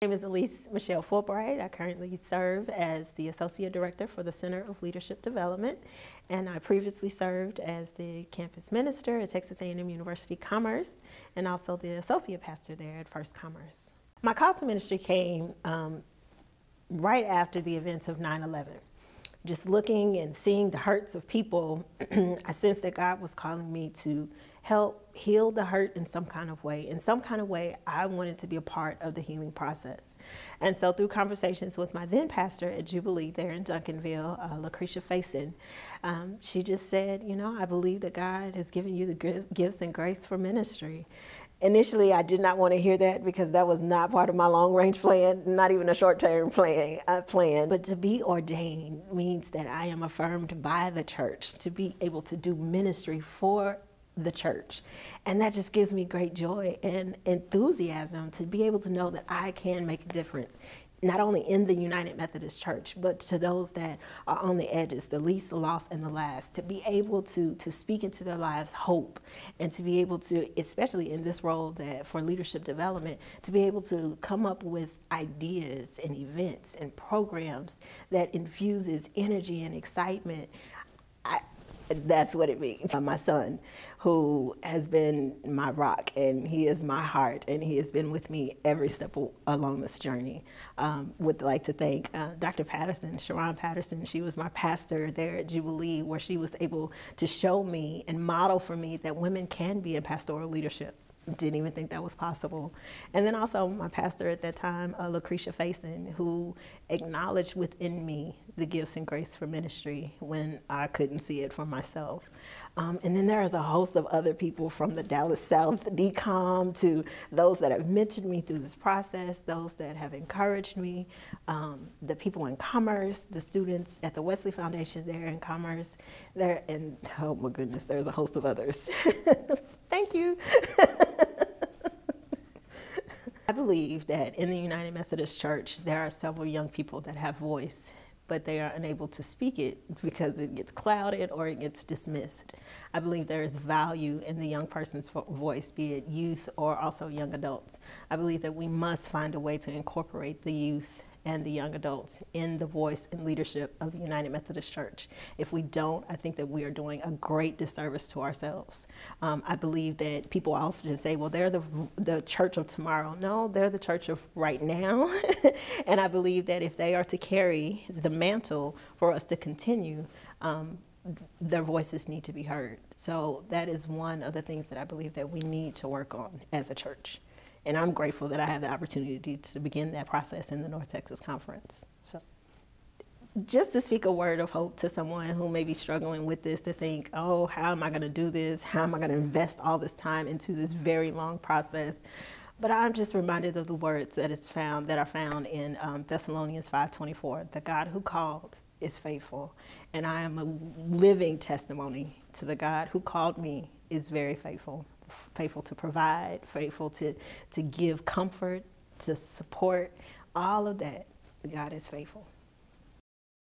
My name is AlezeFulbright. I currently serve as the Associate Director for the Center of Leadership Development, and I previously served as the Campus Minister at Texas A&M University Commerce and also the Associate Pastor there at First Commerce. My call to ministry came right after the events of 9/11. Just looking and seeing the hurts of people, I sensed that God was calling me to help heal the hurt in some kind of way. In some kind of way, I wanted to be a part of the healing process. And so through conversations with my then pastor at Jubilee there in Duncanville, Lucretia Faison, she just said, you know, I believe that God has given you the gifts and grace for ministry. Initially, I did not want to hear that because that was not part of my long-range plan, not even a short-term plan. But to be ordained means that I am affirmed by the church to be able to do ministry for the church. And that just gives me great joy and enthusiasm to be able to know that I can make a difference, not only in the United Methodist Church, but to those that are on the edges, the least, the lost, and the last, to be able to speak into their lives hope, and to be able to, especially in this role that for leadership development, to be able to come up with ideas and events and programs that infuses energy and excitement. That's what it means. My son, who has been my rock, and he is my heart, and he has been with me every step along this journey. Would like to thank Dr. Patterson, Sharon Patterson. She was my pastor there at Jubilee, where she was able to show me and model for me that women can be in pastoral leadership. Didn't even think that was possible. And then also my pastor at that time, Lucretia Faison, who acknowledged within me the gifts and grace for ministry when I couldn't see it for myself. And then there is a host of other people, from the Dallas South DCOM to those that have mentored me through this process, those that have encouraged me, the people in Commerce, the students at the Wesley Foundation there in Commerce, there, and oh my goodness, there's a host of others. Thank you. I believe that in the United Methodist Church, there are several young people that have voice, but they are unable to speak it because it gets clouded or it gets dismissed. I believe there is value in the young person's voice, be it youth or also young adults. I believe that we must find a way to incorporate the youth and the young adults in the voice and leadership of the United Methodist Church. If we don't, I think that we are doing a great disservice to ourselves. I believe that people often say, well, they're the church of tomorrow. No, they're the church of right now. And I believe that if they are to carry the mantle for us to continue, their voices need to be heard. So that is one of the things that I believe that we need to work on as a church. And I'm grateful that I have the opportunity to begin that process in the North Texas Conference. So just to speak a word of hope to someone who may be struggling with this, to think, oh, how am I going to do this? How am I going to invest all this time into this very long process? But I'm just reminded of the words that are found in Thessalonians 5:24. The God who called is faithful. And I am a living testimony to the God who called me is very faithful. Faithful to provide, faithful to give comfort, to support, all of that. God is faithful.